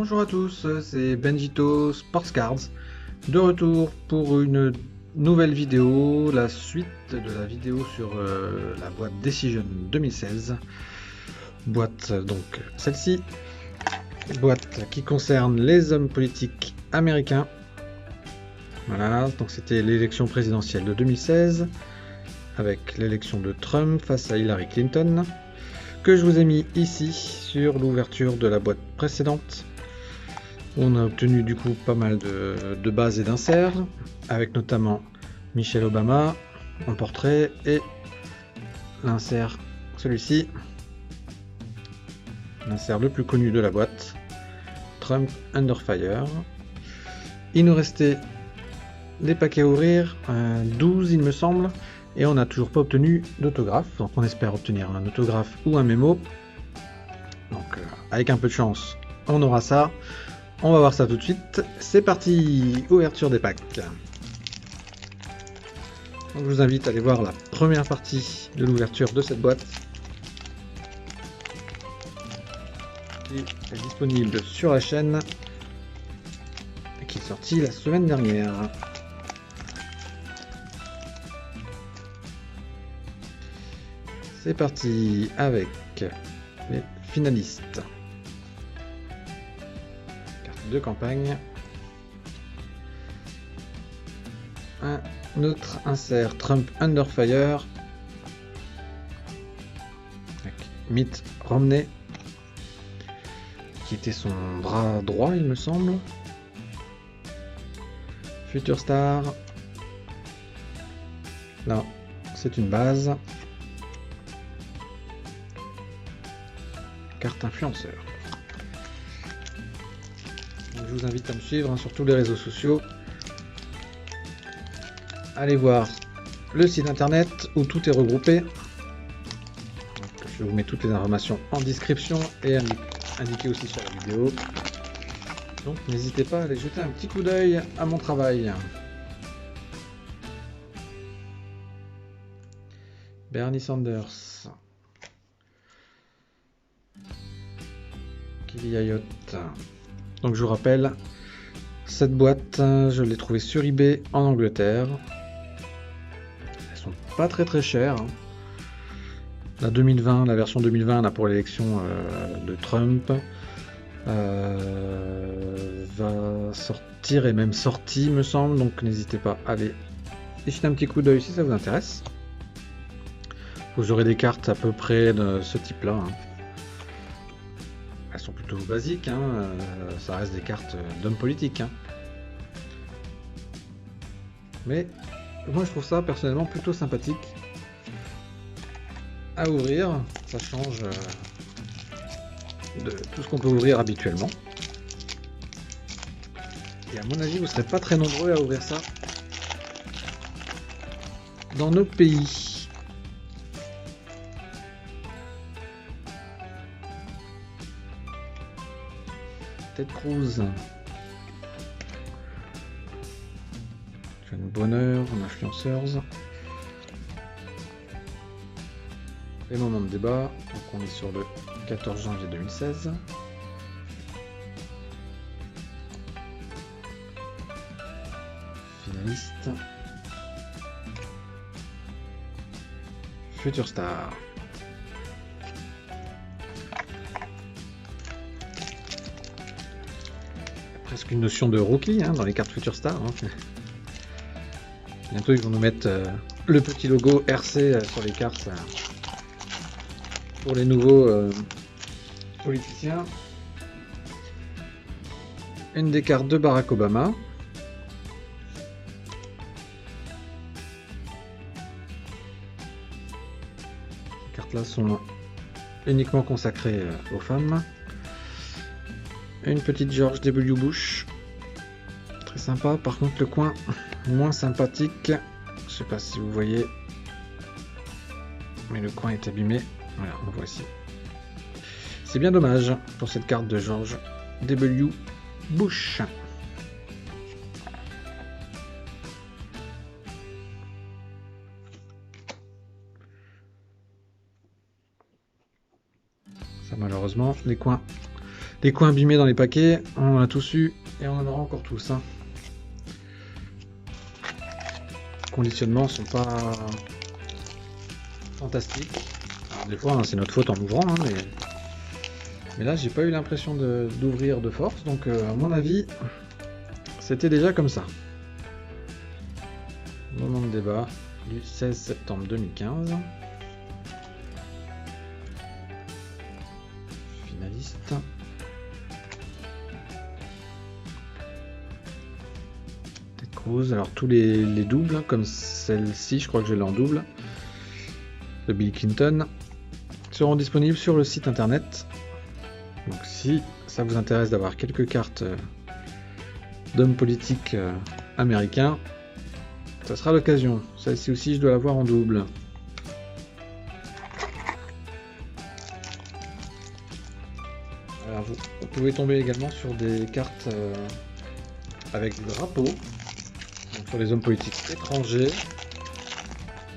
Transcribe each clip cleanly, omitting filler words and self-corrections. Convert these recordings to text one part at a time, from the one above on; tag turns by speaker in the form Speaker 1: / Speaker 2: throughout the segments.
Speaker 1: Bonjour à tous, c'est Benjito Sports Cards, de retour pour une nouvelle vidéo, la suite de la vidéo sur la boîte Decision 2016. Boîte donc celle-ci, boîte qui concerne les hommes politiques américains. Voilà, donc c'était l'élection présidentielle de 2016, avec l'élection de Trump face à Hillary Clinton, que je vous ai mis ici sur l'ouverture de la boîte précédente. On a obtenu du coup pas mal de bases et d'inserts, avec notamment Michelle Obama en portrait et l'insert, celui-ci, l'insert le plus connu de la boîte, Trump Under Fire. Il nous restait des paquets à ouvrir, 12 il me semble, et on n'a toujours pas obtenu d'autographe, donc on espère obtenir un autographe ou un mémo. Donc avec un peu de chance, on aura ça. On va voir ça tout de suite. C'est parti, ouverture des packs. Donc, je vous invite à aller voir la première partie de l'ouverture de cette boîte, qui est disponible sur la chaîne et qui est sortie la semaine dernière. C'est parti avec les finalistes. Carte de campagne. Un autre insert Trump Under Fire avec Mitt Romney, qui était son bras droit, il me semble. Future Star. Non, c'est une base. Carte influenceur. Donc, je vous invite à me suivre sur tous les réseaux sociaux. Allez voir le site internet où tout est regroupé. Donc, je vous mets toutes les informations en description et indiqué aussi sur la vidéo. Donc n'hésitez pas à aller jeter un petit coup d'œil à mon travail. Bernie Sanders. Kelly Ayotte. Donc je vous rappelle, cette boîte, je l'ai trouvée sur eBay en Angleterre. Elles sont pas très chères. La 2020, la version 2020 là, pour l'élection de Trump va sortir et même sortie me semble, donc n'hésitez pas à aller y jeter un petit coup d'œil si ça vous intéresse. Vous aurez des cartes à peu près de ce type là. Elles sont plutôt basiques, ça reste des cartes d'hommes politiques. Mais moi je trouve ça personnellement plutôt sympathique à ouvrir, ça change de tout ce qu'on peut ouvrir habituellement. Et à mon avis, vous ne serez pas très nombreux à ouvrir ça dans nos pays. Ted Cruz. John Bonheur, en influenceurs. Les moments de débat, donc on est sur le 14 janvier 2016. Finaliste. Future Star. Presque une notion de rookie dans les cartes Future Star. Bientôt ils vont nous mettre le petit logo RC sur les cartes. Pour les nouveaux politiciens. Une des cartes de Barack Obama. Ces cartes-là sont uniquement consacrées aux femmes. Une petite George W. Bush. Très sympa. Par contre, le coin moins sympathique. Je sais pas si vous voyez. Mais le coin est abîmé. Voilà, on voit ici. C'est bien dommage pour cette carte de George W. Bush. Ça malheureusement, les coins Les coins abîmés dans les paquets, on en a tous eu et on en aura encore tous. Hein. Les conditionnements sont pas fantastiques. Alors, des fois, hein, c'est notre faute en ouvrant, hein, mais là, j'ai pas eu l'impression d'ouvrir de force, donc à mon avis, c'était déjà comme ça. Moment de débat du 16 septembre 2015. Finaliste. Ted Cruz. Alors tous les doubles, comme celle-ci, je crois que je l'ai en double, de Bill Clinton, seront disponibles sur le site internet. Donc si ça vous intéresse d'avoir quelques cartes d'hommes politiques américains, ça sera l'occasion. Celle-ci aussi, je dois l'avoir en double. Alors, vous pouvez tomber également sur des cartes avec des drapeaux, donc sur les hommes politiques étrangers.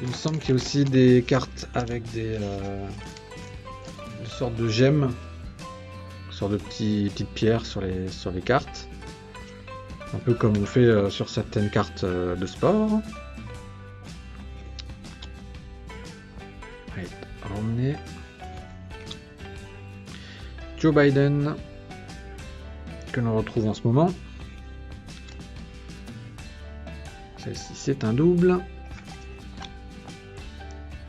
Speaker 1: Il me semble qu'il y a aussi des cartes avec des sortes de gemmes, une sorte de petites pierres sur les cartes. Un peu comme on fait sur certaines cartes de sport. Allez, emmener. Joe Biden, que l'on retrouve en ce moment. Celle-ci, c'est un double.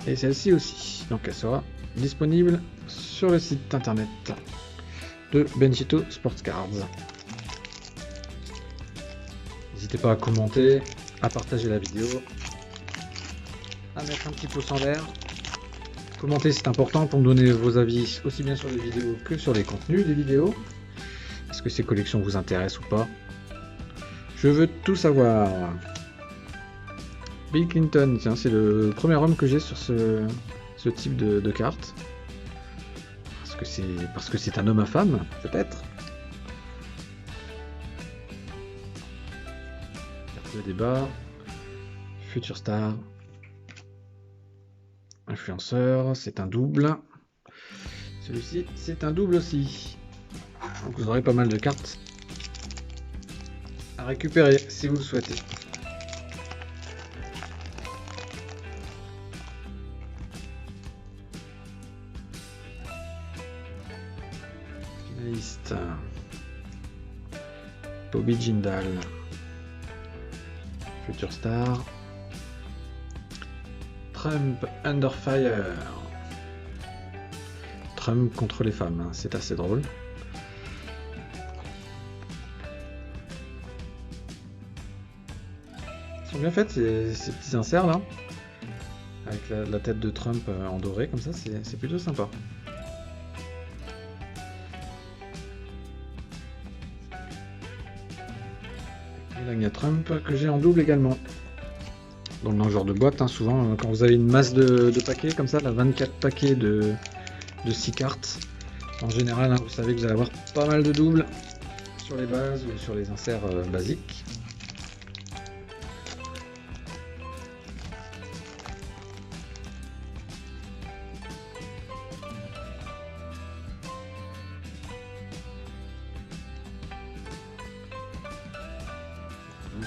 Speaker 1: Et celle-ci aussi. Donc elle sera disponible sur le site internet de Benjito Sports Cards. N'hésitez pas à commenter, à partager la vidéo, à mettre un petit pouce en l'air. Commenter, c'est important pour me donner vos avis aussi bien sur les vidéos que sur les contenus des vidéos. Est-ce que ces collections vous intéressent ou pas? Je veux tout savoir. Bill Clinton, tiens, c'est le premier homme que j'ai sur ce type de carte. Parce que c'est un homme à femme, peut-être. Carte de débat. Future star. Influenceur, c'est un double. Celui-ci, c'est un double aussi. Donc vous aurez pas mal de cartes à récupérer si vous le souhaitez. Finaliste. Bobby Jindal. Future star. Trump Under Fire. Trump contre les femmes, hein. C'est assez drôle. Ils sont bien faites ces petits inserts là. Avec la tête de Trump en doré comme ça, c'est plutôt sympa. Et là il y a Trump que j'ai en double également. Donc dans le genre de boîte, hein, souvent quand vous avez une masse de paquets comme ça, là 24 paquets de 6 cartes, en général hein, vous savez que vous allez avoir pas mal de doubles sur les bases ou sur les inserts basiques.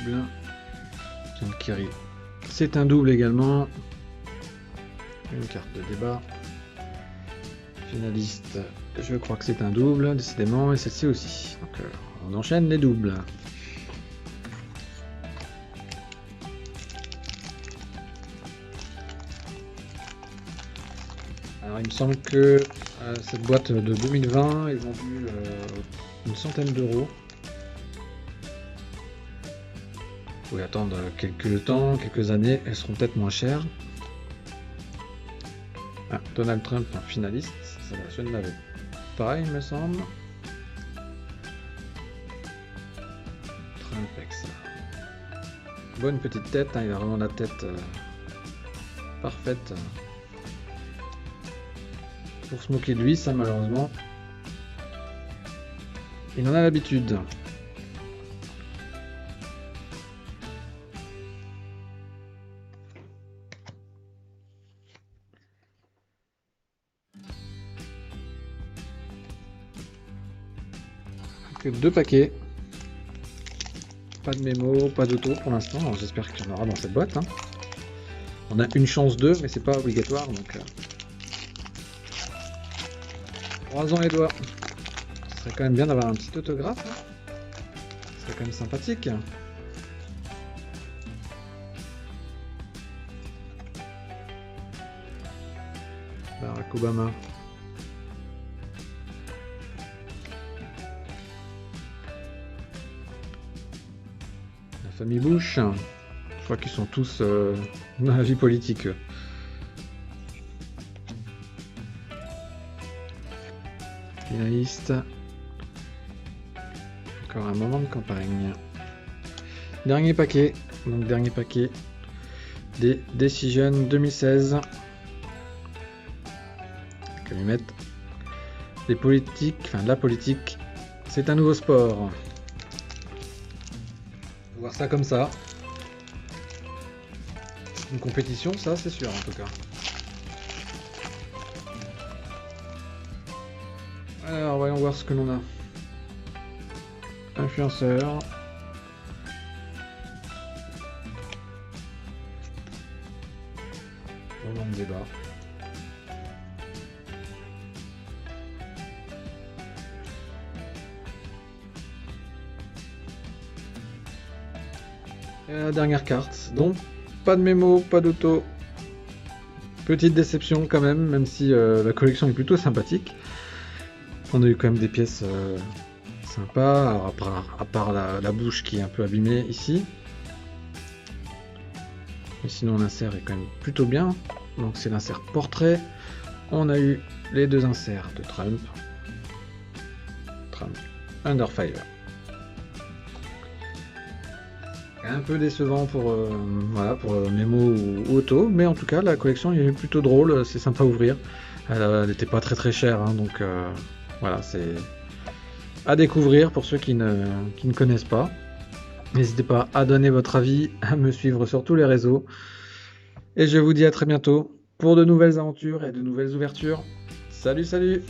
Speaker 1: Double. John Kerry. C'est un double également. Une carte de débat. Finaliste, je crois que c'est un double, décidément, et celle-ci aussi. Donc on enchaîne les doubles. Alors il me semble que cette boîte de 2020 est vendue une centaine d'euros. Vous pouvez attendre quelques années, elles seront peut-être moins chères. Ah, Donald Trump en finaliste, je ne l'avais pas, il me semble. Trump avec ça. Bonne petite tête, hein, il a vraiment la tête parfaite pour se moquer de lui, ça malheureusement. Il en a l'habitude. que 2 paquets. Pas de mémo, pas d'auto pour l'instant. J'espère qu'il y en aura dans cette boîte. Hein. On a une chance 2, mais c'est pas obligatoire. Donc, croisons les doigts. Ce serait quand même bien d'avoir un petit autographe. Hein. Ce serait quand même sympathique. Barack Obama. La famille Bush. Je crois qu'ils sont tous dans la vie politique. Finaliste. Encore un moment de campagne. Dernier paquet. Donc dernier paquet des Decision 2016. Comme ils mettent les politiques, enfin la politique, c'est un nouveau sport. Voir ça comme ça. Une compétition, ça c'est sûr en tout cas. Alors voyons voir ce que l'on a. Influenceur. Moment de débat. Et la dernière carte, donc pas de mémo, pas d'auto. Petite déception quand même si la collection est plutôt sympathique. On a eu quand même des pièces sympas, alors à part la bouche qui est un peu abîmée ici. Mais sinon l'insert est quand même plutôt bien. Donc c'est l'insert portrait. On a eu les 2 inserts de Trump. Trump Under Fire. Un peu décevant pour mémo ou auto, mais en tout cas la collection est plutôt drôle, c'est sympa à ouvrir. Elle n'était pas très chère, hein, donc voilà, c'est à découvrir pour ceux qui ne connaissent pas. N'hésitez pas à donner votre avis, à me suivre sur tous les réseaux. Et je vous dis à très bientôt pour de nouvelles aventures et de nouvelles ouvertures. Salut, salut!